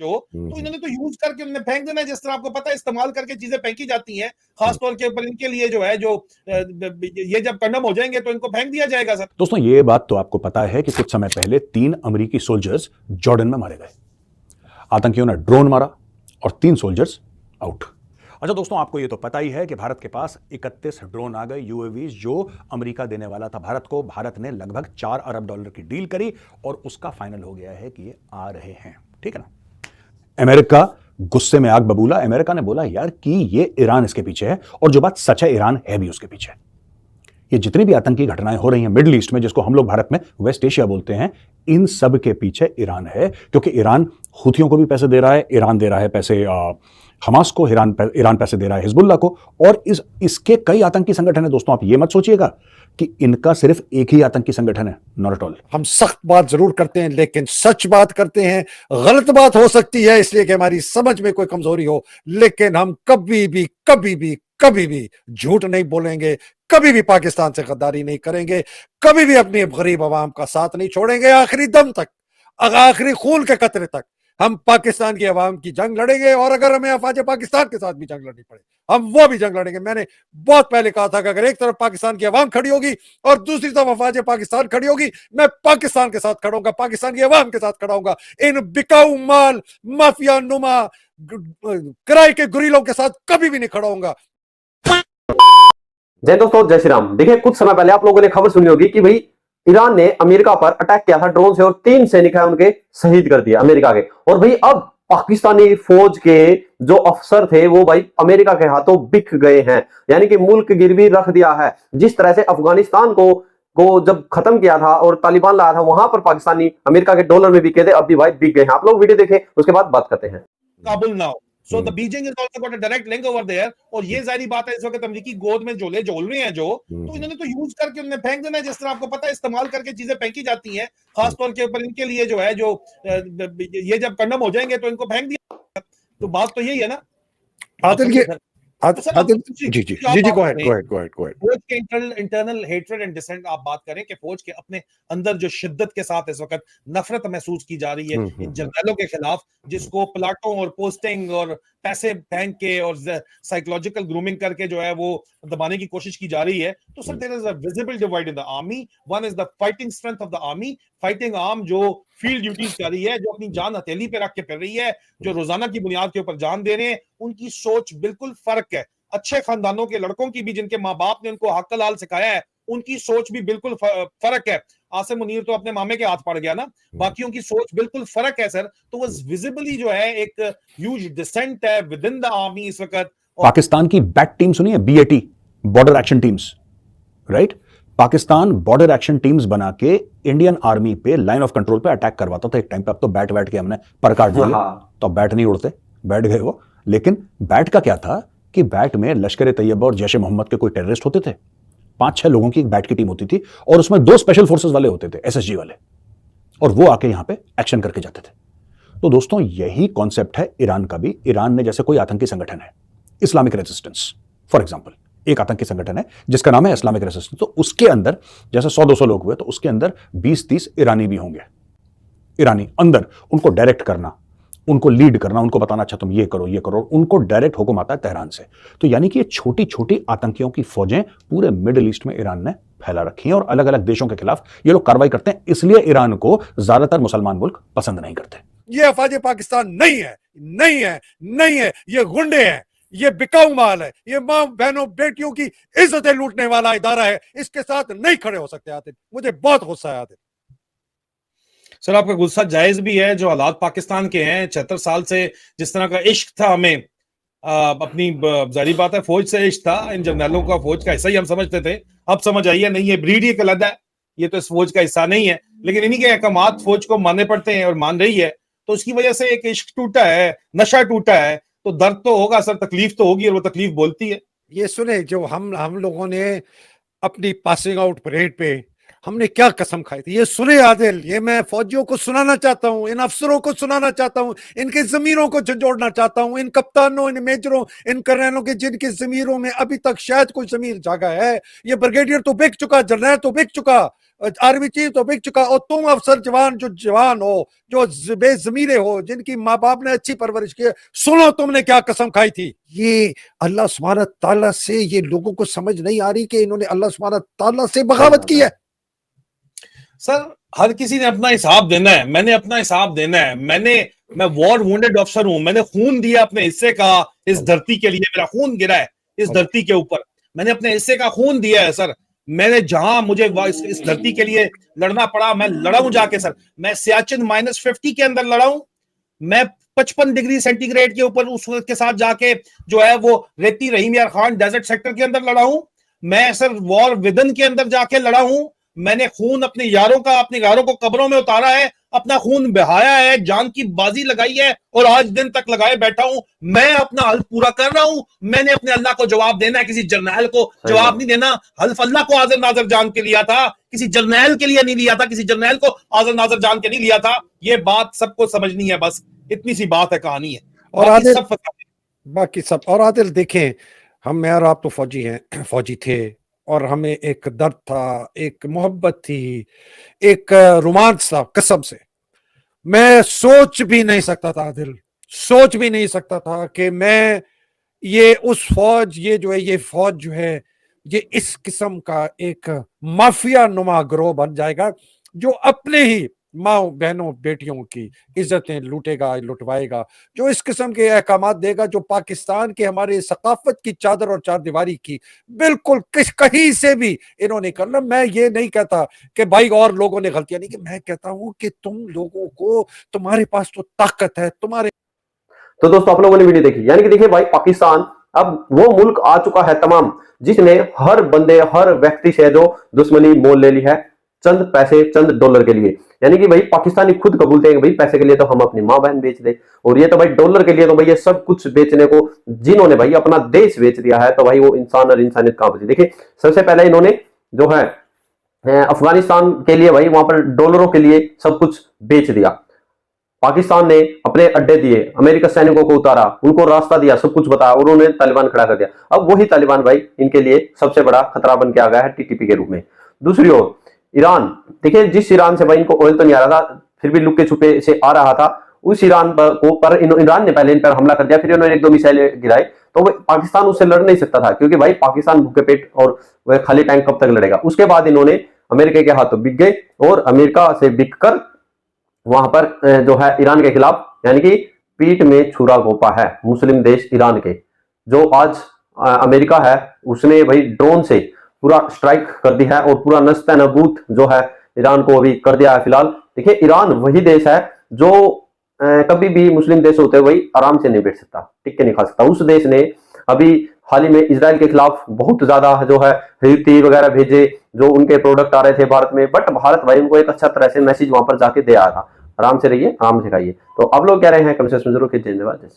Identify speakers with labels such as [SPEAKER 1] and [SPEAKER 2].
[SPEAKER 1] जो, तो इन्होंने तो यूज करके उन्हें फेंक देना है। जिस तरह आपको पता है इस्तेमाल करके चीजें फेंकी जाती हैं, खास तौर के ऊपर इनके लिए जो है, जो ये जब कंडम हो जाएंगे तो इनको फेंक दिया जाएगा। सर
[SPEAKER 2] दोस्तों, ये बात तो आपको पता है कि कुछ समय पहले 3 अमेरिकी सोल्जर्स जॉर्डन में मारे गए। आतंकियों ने ड्रोन मारा और 3 सोल्जर्स आउट। अच्छा दोस्तों, आपको ये तो पता ही है कि भारत के पास 31 ड्रोन आ गए, यूएवीज, जो अमेरिका देने वाला था भारत को। भारत ने लगभग $4 अरब की डील करी और उसका फाइनल हो गया है कि ये आ रहे हैं। ठीक है ना। अमेरिका गुस्से में आग बबूला। अमेरिका ने बोला यार कि ये ईरान इसके पीछे है, और जो बात सच है, ईरान है भी उसके पीछे। ये जितनी भी आतंकी घटनाएं हो रही हैं मिडिल ईस्ट में, जिसको हम लोग भारत में वेस्ट एशिया बोलते हैं, इन सब के पीछे ईरान है। क्योंकि ईरान हुथियों को भी पैसे दे रहा है, ईरान दे रहा है पैसे हमास को, ईरान पैसे दे रहा है हिजबुल्लाह को, और इसके कई आतंकी संगठन है। दोस्तों, आप ये मत सोचिएगा कि इनका सिर्फ एक ही आतंकी संगठन है, नॉट एट ऑल।
[SPEAKER 3] हम सख्त बात जरूर करते हैं, लेकिन सच बात करते हैं। गलत बात हो सकती है इसलिए कि हमारी समझ में कोई कमजोरी हो, लेकिन हम कभी भी झूठ नहीं बोलेंगे, कभी भी पाकिस्तान से गद्दारी नहीं करेंगे, कभी भी अपनी गरीब आवाम का साथ नहीं छोड़ेंगे। आखिरी दम तक, आखिरी खून के कतरे तक हम पाकिस्तान की आवाम की जंग लड़ेंगे, और अगर हमें अफवाज पाकिस्तान के साथ भी जंग लड़नी पड़े, हम वो भी जंग लड़ेंगे। मैंने बहुत पहले कहा था कि अगर एक तरफ पाकिस्तान की आवाम खड़ी होगी और दूसरी तरफ अफवाज पाकिस्तान खड़ी होगी, मैं पाकिस्तान के साथ खड़ा हूंगा, पाकिस्तान की आवाम के साथ खड़ा हूंगा। इन बिकाऊ माल, माफिया नुमा, किराए के गुरीलों के साथ कभी भी नहीं खड़ा हूंगा।
[SPEAKER 4] जय दोस्तों, जय श्री राम। देखिए, कुछ समय पहले आप लोगों ने खबर सुनी होगी कि भाई ईरान ने अमेरिका पर अटैक किया था ड्रोन से, और 3 सैनिक है उनके शहीद कर दिया अमेरिका के। और भाई अब पाकिस्तानी फौज के जो अफसर थे वो भाई अमेरिका के हाथों बिक गए हैं, यानी कि मुल्क गिरवी रख दिया है। जिस तरह से अफगानिस्तान को जब खत्म किया था और तालिबान लाया था, वहां पर पाकिस्तानी अमेरिका के डॉलर में बिके थे, अब भी भाई बिक गए हैं। आप लोग वीडियो देखें, उसके बाद बात करते हैं।
[SPEAKER 1] Kabul now, so the Beijing is also got a direct link over there. और ये जारी बात है, इस वक्त अमेरिकी गोद में झोले झोल रहे हैं जो, तो इन्होंने तो यूज करके उन्हें फेंक देना है। जिस तरह आपको पता है इस्तेमाल करके चीजें फेंकी जाती हैं, खास तौर के ऊपर इनके लिए जो है, जो ये जब कंडम हो जाएंगे तो इनको फेंक दिया। तो बात तो यही है ना।
[SPEAKER 3] Go ahead.
[SPEAKER 1] फौज के इंटरनल हेट्रेड एंड डिसेंट आप बात करें कि फौज के अपने अंदर जो शिद्दत के साथ इस वक्त नफरत महसूस की जा रही है इन जर्नलों के खिलाफ, जिसको प्लाटों और पोस्टिंग और पैसे फेंक के और साइकोलॉजिकल ग्रूमिंग करके जो है वो दबाने की कोशिश की जा रही है। तो sir, there is a visible divide in the army. One is the fighting strength of the army, fighting arm जो फील्ड ड्यूटीज कर रही है, जो अपनी जान हथेली पे रख के कर रही है, जो रोजाना की बुनियाद के ऊपर जान दे रहे हैं, उनकी सोच बिल्कुल फर्क है। अच्छे खानदानों के लड़कों की भी, जिनके माँ बाप ने उनको हक हलाल सिखाया है, उनकी सोच भी बिल्कुल फर्क है। आसिम मुनीर तो अपने मामे के हाथ पड़ गया ना, बाकियों की सोच बिल्कुल फर्क है सर। तो वो विजिबली जो है एक ह्यूज डिसेंट है विद इन द आर्मी इस वक्त।
[SPEAKER 2] पाकिस्तान की बैट टीम सुनिए, BAT, border action teams, right. Pakistan border action teams बना के इंडियन आर्मी पे लाइन ऑफ कंट्रोल पे अटैक करवाता था एक टाइम पे। अब तो बैट के हमने पर काट दिया, तो बैट नहीं उड़ते, बैठ गए वो। लेकिन बैट का क्या था कि बैट में लश्कर तैयबा और जैश मोहम्मद के कोई टेररिस्ट होते थे, 5-6 लोगों की एक बैट की टीम होती थी, और उसमें 2 स्पेशल फोर्सेस वाले होते थे, SSG वाले, और वो आके यहां पे एक्शन करके जाते थे। तो दोस्तों, यही कॉन्सेप्ट है ईरान का भी। ईरान ने जैसे कोई आतंकी संगठन है, इस्लामिक रेजिस्टेंस फॉर एग्जांपल, एक आतंकी संगठन है जिसका नाम है इस्लामिक रेजिस्टेंस। तो उसके अंदर जैसे 100-200 लोग हुए, तो उसके अंदर 20-30 ईरानी भी होंगे। ईरानी अंदर उनको डायरेक्ट करना, उनको लीड करना, उनको बताना अच्छा तुम ये करो, ये करो, उनको डायरेक्ट हुक्म आता है तेहरान से। तो यानी कि ये छोटी छोटी आतंकियों की फौजें पूरे मिडिल ईस्ट में ईरान ने फैला रखी हैं, और अलग अलग देशों के खिलाफ ये लोग कार्रवाई करते हैं। इसलिए ईरान को ज्यादातर मुसलमान मुल्क पसंद नहीं करते।
[SPEAKER 3] ये अफवाज पाकिस्तान नहीं है, ये गुंडे हैं, ये बिकाऊ माल है, ये मां बहनों बेटियों की इज्जतें लूटने वाला इदारा है। इसके साथ नहीं खड़े हो सकते आते। मुझे बहुत गुस्सा आते।
[SPEAKER 1] सर, आपका गुस्सा जायज भी है। जो हालात पाकिस्तान के हैं, 76 साल से जिस तरह का इश्क था हमें, अपनी जारी बात है फौज से इश्क था, इन जर्नलों का फौज का हिस्सा ही हम समझते थे। अब समझ आइए नहीं, ये ब्रीड ही अलग है, ये तो इस फौज का हिस्सा नहीं है। लेकिन इन्हीं के अहकामात फौज को मानने पड़ते हैं और मान रही है, तो उसकी वजह से एक इश्क टूटा है, नशा टूटा है, तो दर्द तो होगा सर, तकलीफ तो होगी, और वो तकलीफ बोलती है।
[SPEAKER 3] ये सुने, जो हम लोगों ने अपनी पासिंग आउट परेड पे हमने क्या कसम खाई थी, ये सुने आदिल, ये मैं फौजियों को सुनाना चाहता हूं, इन अफसरों को सुनाना चाहता हूं, इनके जमीरों को झंझोड़ना चाहता हूं, इन कप्तानों, इन मेजरों, इन कर्नलों के जिनके जमीरों में अभी तक शायद कोई जमीर जागा है। ये ब्रिगेडियर तो बिक चुका, जनरल तो बिक चुका, आर्मी चीफ तो बिक चुका, और तुम अफसर जवान जो जवान हो, जो बेजमीरे हो, जिनकी माँ बाप ने अच्छी परवरिश की, सुनो तुमने क्या कसम खाई थी। ये अल्लाह सुब्हानहू तआला से ये लोगों को समझ नहीं आ रही कि इन्होंने अल्लाह सुब्हानहू तआला से बगावत की है।
[SPEAKER 1] सर हर किसी ने अपना हिसाब देना है, मैंने अपना हिसाब देना है। मैं वॉर वुंडेड ऑफिसर हूं, मैंने खून दिया अपने हिस्से का इस धरती के लिए, मेरा खून गिरा है इस धरती के ऊपर, मैंने अपने हिस्से का खून दिया है सर। मैंने जहां मुझे इस धरती के लिए लड़ना पड़ा, मैं लड़ा हूं जाके सर। मैं सियाचिन -50 के अंदर लड़ा हूं, मैं 55 डिग्री सेंटीग्रेड के ऊपर उस के साथ जाके जो है वो रेती रहीम यार खान डेजर्ट सेक्टर के अंदर लड़ा हूं। मैं सर वॉर विदन के अंदर जाके लड़ा हूं। मैंने खून अपने यारों का, अपने यारों को कब्रों में उतारा है, अपना खून बहाया है, जान की बाजी लगाई है, और आज दिन तक लगाए बैठा हूं। मैं अपना हल्फ पूरा कर रहा हूं। मैंने अपने अल्लाह को जवाब देना है, किसी जर्नैल को जवाब नहीं देना। हल्फ अल्लाह को हाजिर नाजर जान के लिया था, किसी जर्नैल के लिए नहीं लिया था, किसी जर्नैल को हाजिर नाजर जान के नहीं लिया था। ये बात सबको समझनी है, बस इतनी सी बात है, कहानी है।
[SPEAKER 3] और आदिल बाकी सब, और आदिल देखें, हम यार आप तो फौजी हैं, फौजी थे, और हमें एक दर्द था, एक मोहब्बत थी, एक रोमांच था। कसम से मैं सोच भी नहीं सकता था आदिल, सोच भी नहीं सकता था कि मैं ये उस फौज, ये जो है, ये फौज जो है, ये इस किस्म का एक माफिया नुमा गिरोह बन जाएगा, जो अपने ही माँ बहनों बेटियों की इज्जतें लूटेगा, लुटवाएगा, जो इस किस्म के अहकामात देगा, जो पाकिस्तान के हमारे सकाफत की चादर और चारदीवारी की बिल्कुल कहीं से भी इन्होंने करना। मैं ये नहीं कहता कि भाई और लोगों ने गलतियां नहीं की, मैं कहता हूं कि तुम लोगों को, तुम्हारे पास तो ताकत है, तुम्हारे।
[SPEAKER 4] तो दोस्तों आप लोगों ने वीडियो देखी, यानी कि देखिए भाई, पाकिस्तान अब वो मुल्क आ चुका है तमाम, जिसने हर बंदे, हर व्यक्ति से जो दुश्मनी मोल ले ली है चंद पैसे, चंद डॉलर के लिए। यानी कि भाई पाकिस्तानी खुद कबूलते हैं कि भाई पैसे के लिए तो हम अपनी माँ बहन बेच दे, और ये तो भाई डॉलर के लिए तो भाई ये सब कुछ बेचने को, जिन्होंने भाई अपना देश बेच दिया है, तो भाई वो इंसान और इंसानियत कहां बची। देखिए सबसे पहले इन्होंने जो है अफगानिस्तान के लिए भाई वहां पर डॉलरों के लिए सब कुछ बेच दिया। पाकिस्तान ने अपने अड्डे दिए, अमेरिका सैनिकों को उतारा, उनको रास्ता दिया, सब कुछ बताया, और उन्होंने तालिबान खड़ा कर दिया। अब वही तालिबान भाई इनके लिए सबसे बड़ा खतरा बन के आ गया है टीटीपी के रूप में। दूसरी ओर ईरान, देखिए जिस ईरान से भाई इनको ऑयल तो नहीं आ रहा था, फिर भी लुके छुपे से आ रहा था, उस ईरान पर ईरान ने पहले इन पर हमला कर दिया, फिर इन्होंने 1-2 मिसाइलें गिराई, तो पाकिस्तान उससे लड़ नहीं सकता था, क्योंकि भाई पाकिस्तान भूखे पेट और वह खाली टैंक कब तक लड़ेगा। उसके बाद इन्होंने अमेरिका के हाथों बिक गए, और अमेरिका से बिक कर वहां पर जो है ईरान के खिलाफ, यानी कि पीठ में छुरा घोंपा है मुस्लिम देश ईरान के। जो आज अमेरिका है उसने भाई ड्रोन से पूरा स्ट्राइक कर दी है, और पूरा नस्ता नबूत जो है ईरान को अभी कर दिया है फिलहाल। देखिए ईरान वही देश है जो कभी भी मुस्लिम देश होते हुए आराम से नहीं बैठ सकता, टिक के नहीं खा सकता। उस देश ने अभी हाल ही में इजराइल के खिलाफ बहुत ज्यादा जो है तीर वगैरह भेजे, जो उनके प्रोडक्ट आ रहे थे भारत में, बट भारत भाई उनको एक अच्छा तरह से मैसेज वहां पर जाके दे आया था, आराम से रहिए, आराम से खाइए। तो आप लोग कह रहे हैं कमेंट सेक्शन में जरूर कीजिए। धन्यवाद।